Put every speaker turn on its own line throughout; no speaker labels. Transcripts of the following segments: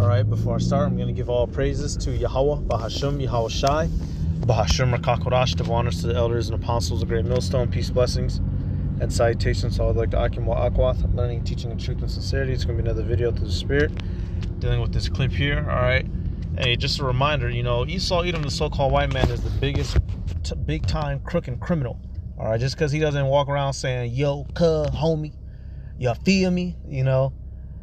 Alright, before I start, I'm going to give all praises to Yahweh, Bahasham, Yahweh Shai, Bahasham, Rakakodash, give honors to the elders and apostles of Great Millstone, peace, blessings, and salutations. So I'd like to Akim wa Akwath, learning, teaching, and truth and sincerity. It's going to be another video through the Spirit, dealing with this clip here, alright? Hey, just a reminder, you know, Esau Edom, the so-called white man, is the biggest, big-time crook and criminal, alright? Just because he doesn't walk around saying, yo, cuh, homie, you feel me, you know?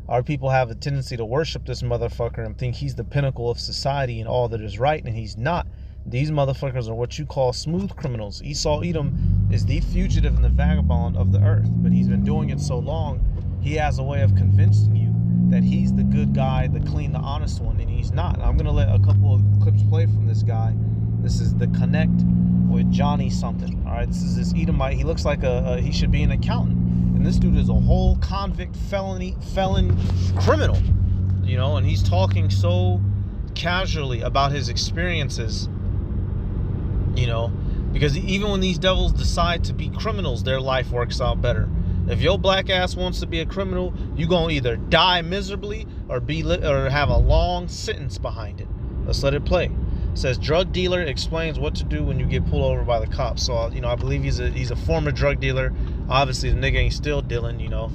Our people have a tendency to worship this motherfucker and think he's the pinnacle of society and all that is right, and he's not. These motherfuckers are what you call smooth criminals. Esau Edom is the fugitive and the vagabond of the earth, but he's been doing it so long, he has a way of convincing you that he's the good guy, the clean, the honest one, and he's not. I'm going to let a couple of clips play from this guy. This is The Connect with Johnny something. All right, this is this Edomite. He looks like he should be an accountant. And this dude is a whole convict, felon criminal, you know, and he's talking so casually about his experiences, you know, because even when these devils decide to be criminals, their life works out better. If your black ass wants to be a criminal, you gonna either die miserably or have a long sentence behind it. Let's let it play. It says drug dealer explains what to do when you get pulled over by the cops. So, you know, I believe he's a former drug dealer. Obviously, the nigga ain't still dealing, you know.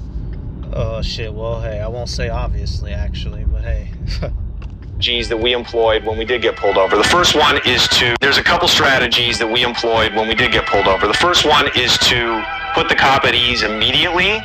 Shit, well, hey, I won't say obviously, actually, but hey.
Strategies that we employed when we did get pulled over. The first one is there's a couple strategies that we employed when we did get pulled over. The first one is to put the cop at ease immediately,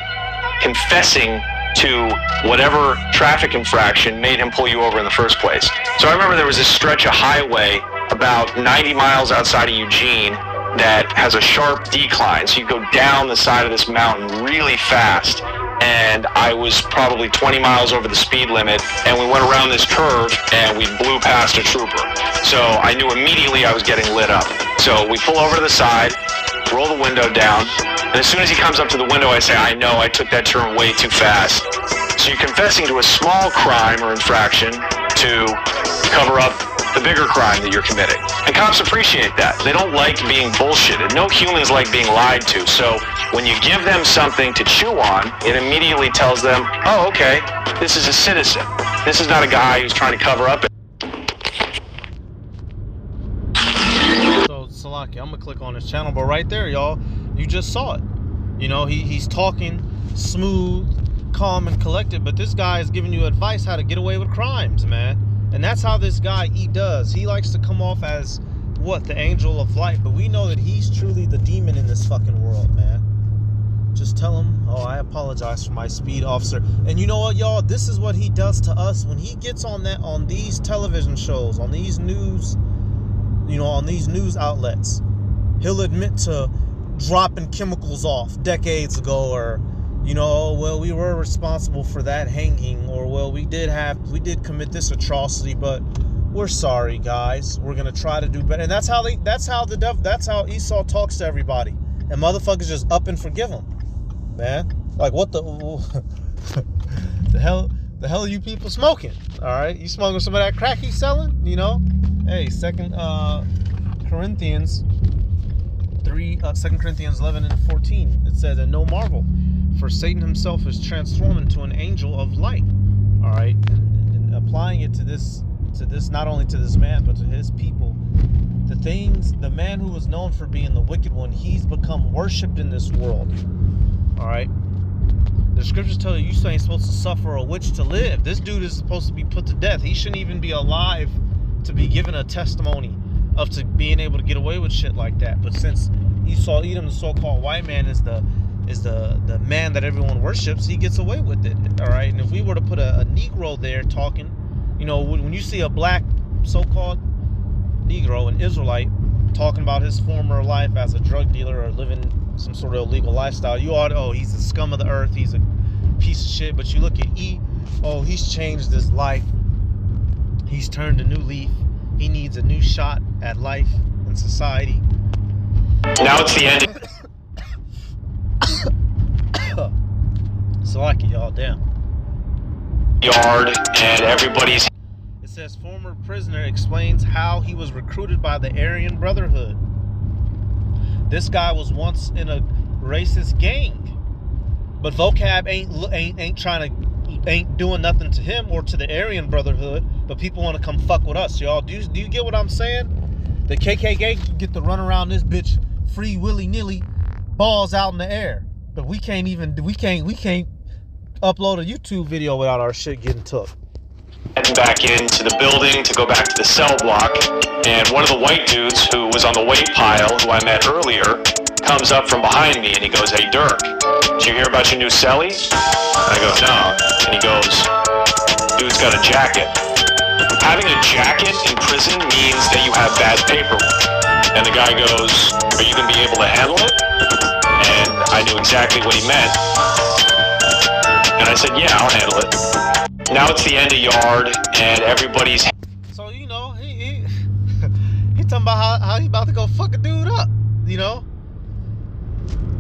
confessing to whatever traffic infraction made him pull you over in the first place. So I remember there was this stretch of highway about 90 miles outside of Eugene that has a sharp decline. So you go down the side of this mountain really fast. And I was probably 20 miles over the speed limit, and we went around this curve and we blew past a trooper. So I knew immediately I was getting lit up. So we pull over to the side, roll the window down, and as soon as he comes up to the window, I say, I know, I took that turn way too fast. So you're confessing to a small crime or infraction to cover up the bigger crime that you're committing. And cops appreciate that. They don't like being bullshitted. No humans like being lied to. So when you give them something to chew on, it immediately tells them, oh, okay, this is a citizen. This is not a guy who's trying to cover up.
So, Salaki, I'm going to click on his channel, but right there, y'all, you just saw it. You know, he's talking smooth, calm, and collected, but this guy is giving you advice how to get away with crimes, man. And that's how this guy does. He likes to come off as, what, the angel of light. But we know that he's truly the demon in this fucking world, man. Just tell him, oh, I apologize for my speed, officer. And you know what, y'all? This is what he does to us when he gets on these television shows, on these news, you know, on these news outlets. He'll admit to dropping chemicals off decades ago, or, you know, well, we were responsible for that hanging, or, well, we did commit this atrocity, but we're sorry, guys. We're gonna try to do better. And that's how Esau talks to everybody. And motherfuckers just up and forgive him, man. Like, what the hell are you people smoking? All right, you smoking some of that crack he's selling? You know, hey, 2 Corinthians 11 and 14. It says, and no marvel, for Satan himself is transformed into an angel of light. All right, and applying it to this not only to this man but to his people. The man who was known for being the wicked one, he's become worshipped in this world. All right, the scriptures tell you ain't supposed to suffer a witch to live. This dude is supposed to be put to death. He shouldn't even be alive to be given a testimony of to being able to get away with shit like that. But since Esau Edom, the so-called white man, is the man that everyone worships, he gets away with it. All right, and if we were to put a Negro there talking, you know, when you see a black so-called Negro, an Israelite, talking about his former life as a drug dealer or living some sort of illegal lifestyle, you ought to, oh, he's the scum of the earth, he's a piece of shit. But you look at oh, he's changed his life, he's turned a new leaf, he needs a new shot at life and society.
Now it's the end.
Salaki, y'all, damn.
Yard and everybody's.
It says former prisoner explains how he was recruited by the Aryan Brotherhood. This guy was once in a racist gang, but vocab ain't trying to ain't doing nothing to him or to the Aryan Brotherhood, but people want to come fuck with us, y'all. Do you get what I'm saying? The KKK get to run around this bitch free willy-nilly, balls out in the air, but we can't upload a YouTube video without our shit getting took.
Heading back into the building to go back to the cell block, and one of the white dudes who was on the weight pile, who I met earlier, comes up from behind me and he goes, "Hey Dirk, did you hear about your new cellie?" I go, "No." And he goes, "Dude's got a jacket." Having a jacket in prison means that you have bad paperwork. And the guy goes, "Are you going to be able to handle it?" And I knew exactly what he meant. And I said, "Yeah, I'll handle it." Now it's the end of yard, and everybody's...
So, you know, he talking about how he about to go fuck a dude up, you know?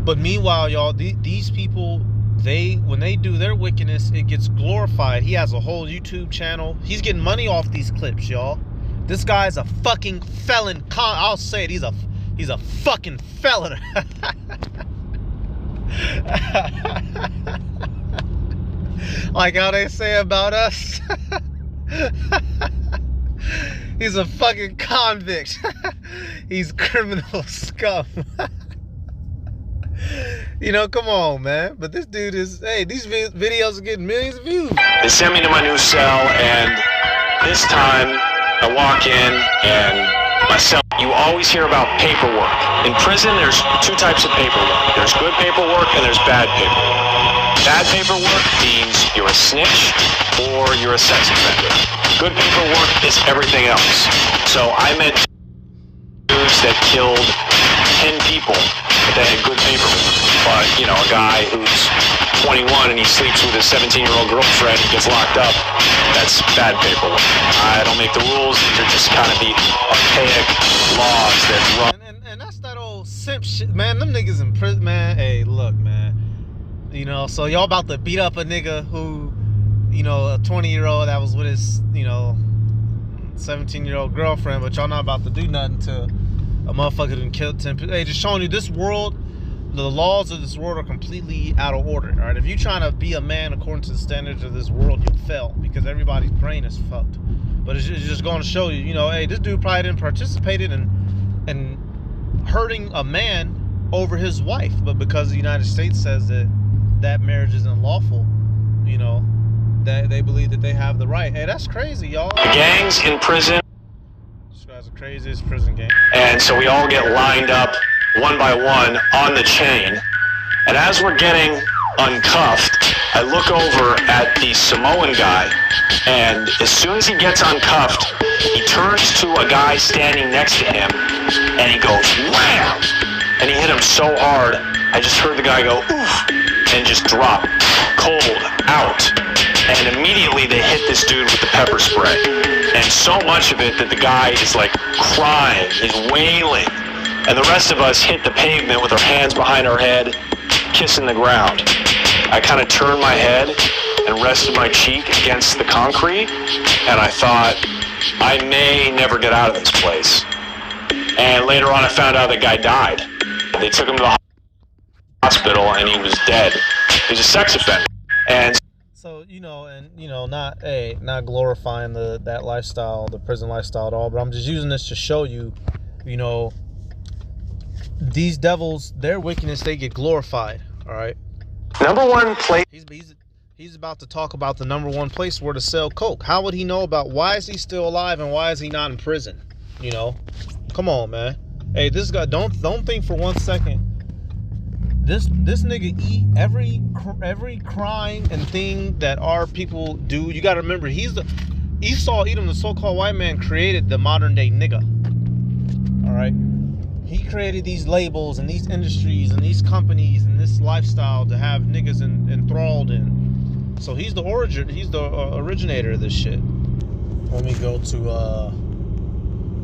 But meanwhile, y'all, these people, when they do their wickedness, it gets glorified. He has a whole YouTube channel. He's getting money off these clips, y'all. This guy's a fucking felon. I'll say it, he's a fucking felon. Like how they say about us. He's a fucking convict. He's criminal scum. You know, come on, man. But this dude is, hey, these videos are getting millions of views.
They sent me to my new cell, and this time I walk in, and my cell, you always hear about paperwork. In prison, there's two types of paperwork. There's good paperwork and there's bad paperwork. Bad paperwork means you're a snitch or you're a sex offender. Good paperwork is everything else. So I met dudes that killed 10 people, but they had good paperwork. But, you know, a guy who's 21 and he sleeps with his 17-year-old girlfriend and gets locked up, that's bad paperwork. I don't make the rules. These are just kind of the archaic laws that run.
And that's that old simp shit, man. Them niggas in prison, man. Hey, look, man. You know, so y'all about to beat up a nigga who, you know, a 20-year-old that was with his, you know, 17-year-old girlfriend, but y'all not about to do nothing to a motherfucker who killed 10 people. Hey, just showing you this world, the laws of this world are completely out of order, all right? If you're trying to be a man according to the standards of this world, you'll fail because everybody's brain is fucked. But it's just going to show you, you know, hey, this dude probably didn't participate in hurting a man over his wife, but because the United States says that marriage isn't lawful, you know, that they believe that they have the right. Hey, that's crazy, y'all.
The gangs in prison.
This guy's the craziest prison gang.
And so we all get lined up one by one on the chain. And as we're getting uncuffed, I look over at the Samoan guy, and as soon as he gets uncuffed, he turns to a guy standing next to him, and he goes, wham! And he hit him so hard, I just heard the guy go, oof, and just drop, cold, out. And immediately they hit this dude with the pepper spray. And so much of it that the guy is like crying, he's wailing. And the rest of us hit the pavement with our hands behind our head, kissing the ground. I kind of turned my head and rested my cheek against the concrete, and I thought, I may never get out of this place. And later on I found out the guy died. They took him to the hospital and he was dead. He's a sex offender. And
so, you know, not glorifying that lifestyle, the prison lifestyle at all, but I'm just using this to show you, you know, these devils, their wickedness, they get glorified, all right?
Number one place.
He's about to talk about the number one place where to sell coke. How would he know about why is he still alive and why is he not in prison? You know, come on, man. Hey, this guy, don't think for 1 second. This nigga eat every crime and thing that our people do. You got to remember, Esau Edom, the so-called white man, created the modern day nigga. All right. He created these labels and these industries and these companies and this lifestyle to have niggas enthralled in. So he's the originator of this shit. Let me go to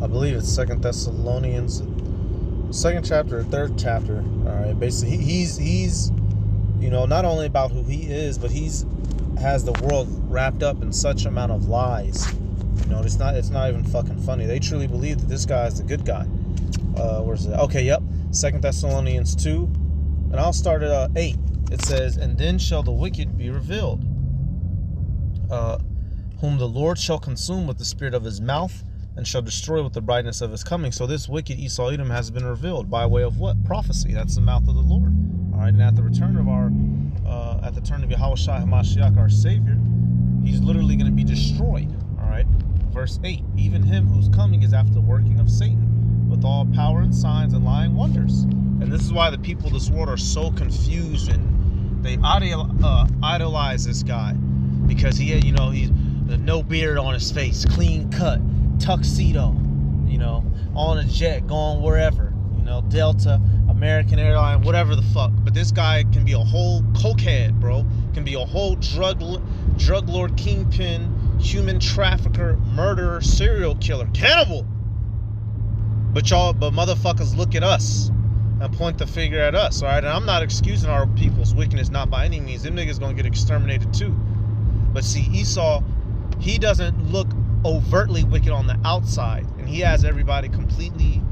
I believe it's 2 Thessalonians, 2nd chapter, 3rd chapter. All right, basically he's you know, not only about who he is, but has the world wrapped up in such amount of lies. You know, it's not even fucking funny. They truly believe that this guy is the good guy. Where's it? Okay, yep. 2 Thessalonians 2. And I'll start at 8. It says, and then shall the wicked be revealed. whom the Lord shall consume with the spirit of his mouth, and shall destroy with the brightness of his coming. So this wicked Esau Edom has been revealed by way of what? Prophecy. That's the mouth of the Lord. All right, and at the turn of Yahushua HaMashiach, our Savior, he's literally going to be destroyed. All right, verse 8. Even him whose coming is after the working of Satan, with all power and signs and lying wonders. And this is why the people of this world are so confused, and they idolize this guy, because he had, he's no beard on his face, clean cut, tuxedo, on a jet, going wherever, Delta, American Airlines, whatever the fuck. But this guy can be a whole cokehead, bro. Can be a whole drug lord, kingpin, human trafficker, murderer, serial killer, cannibal. But motherfuckers look at us and point the finger at us, all right? And I'm not excusing our people's wickedness, not by any means. Them niggas gonna get exterminated too. But see, Esau, he doesn't look overtly wicked on the outside, and he has everybody completely,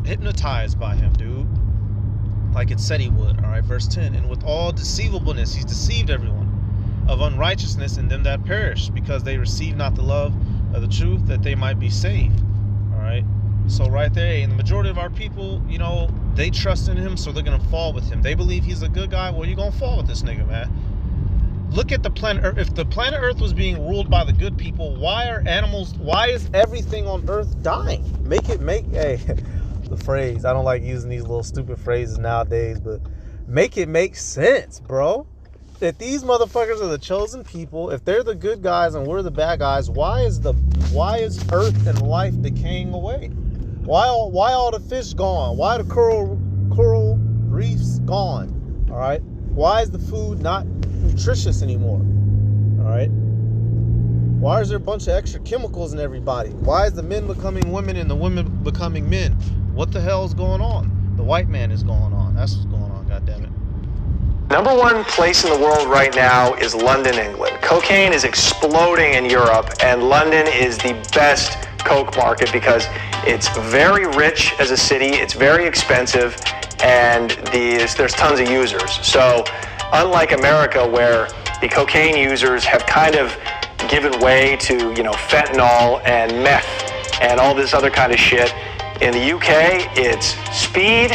hypnotized by him, dude. Like it said he would. All right, verse 10. And with all deceivableness, he's deceived everyone of unrighteousness in them that perish, because they receive not the love of the truth, that they might be saved. All right. So right there, and the majority of our people, they trust in him, so they're gonna fall with him. They believe he's a good guy. Well, you're gonna fall with this nigga, man. Look at the planet Earth. If the planet Earth was being ruled by the good people, why is everything on Earth dying? Hey, the phrase, I don't like using these little stupid phrases nowadays, but make it make sense, bro. If these motherfuckers are the chosen people, if they're the good guys and we're the bad guys, why is Earth and life decaying away? Why all the fish gone? Why the coral reefs gone? All right. Why is the food not nutritious anymore? All right. Why is there a bunch of extra chemicals in everybody? Why is the men becoming women and the women becoming men? What the hell is going on? The white man is going on. That's what's going on. God damn it.
Number one place in the world right now is London, England. Cocaine is exploding in Europe, and London is the best coke market because it's very rich as a city, it's very expensive, and there's tons of users. So unlike America, where the cocaine users have kind of given way to, fentanyl and meth and all this other kind of shit, in the UK, it's speed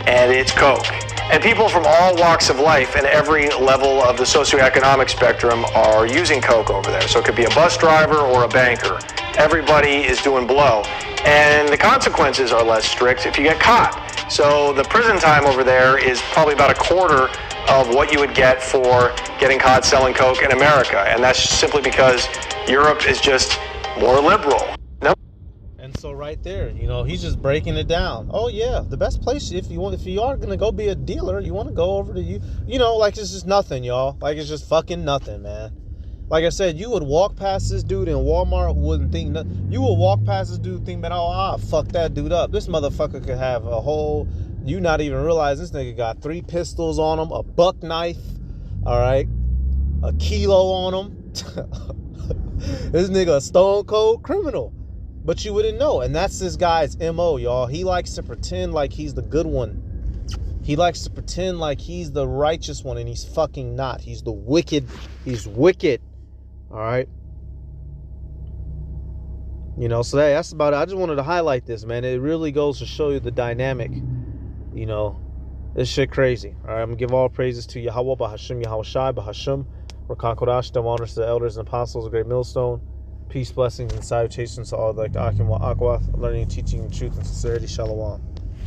and it's coke. And people from all walks of life and every level of the socioeconomic spectrum are using coke over there. So it could be a bus driver or a banker. Everybody is doing blow. And the consequences are less strict if you get caught. So the prison time over there is probably about a quarter of what you would get for getting caught selling coke in America. And that's simply because Europe is just more liberal.
And so right there, he's just breaking it down. Oh yeah, the best place if you are gonna go be a dealer, you want to go over to like it's just nothing, y'all. Like it's just fucking nothing, man. Like I said, you would walk past this dude in Walmart, wouldn't think nothing. You would walk past this dude, think, man, fuck that dude up. This motherfucker could have a whole. You not even realize this nigga got 3 pistols on him, a buck knife, all right, a kilo on him. This nigga a stone cold criminal. But you wouldn't know. And that's this guy's MO, y'all. He likes to pretend like he's the good one. He likes to pretend like he's the righteous one, and he's fucking not. He's the wicked. He's wicked. All right. So that's about it. I just wanted to highlight this, man. It really goes to show you the dynamic. This shit crazy. All right. I'm going to give all praises to Yahweh, Bahashim, Yahushai, Bahashim, Rakan Kodash, the honors to the elders and apostles of Great Millstone. Peace, blessings, and salutations to all like the Akim wa Akwath, learning, teaching, truth, and sincerity. Shalom.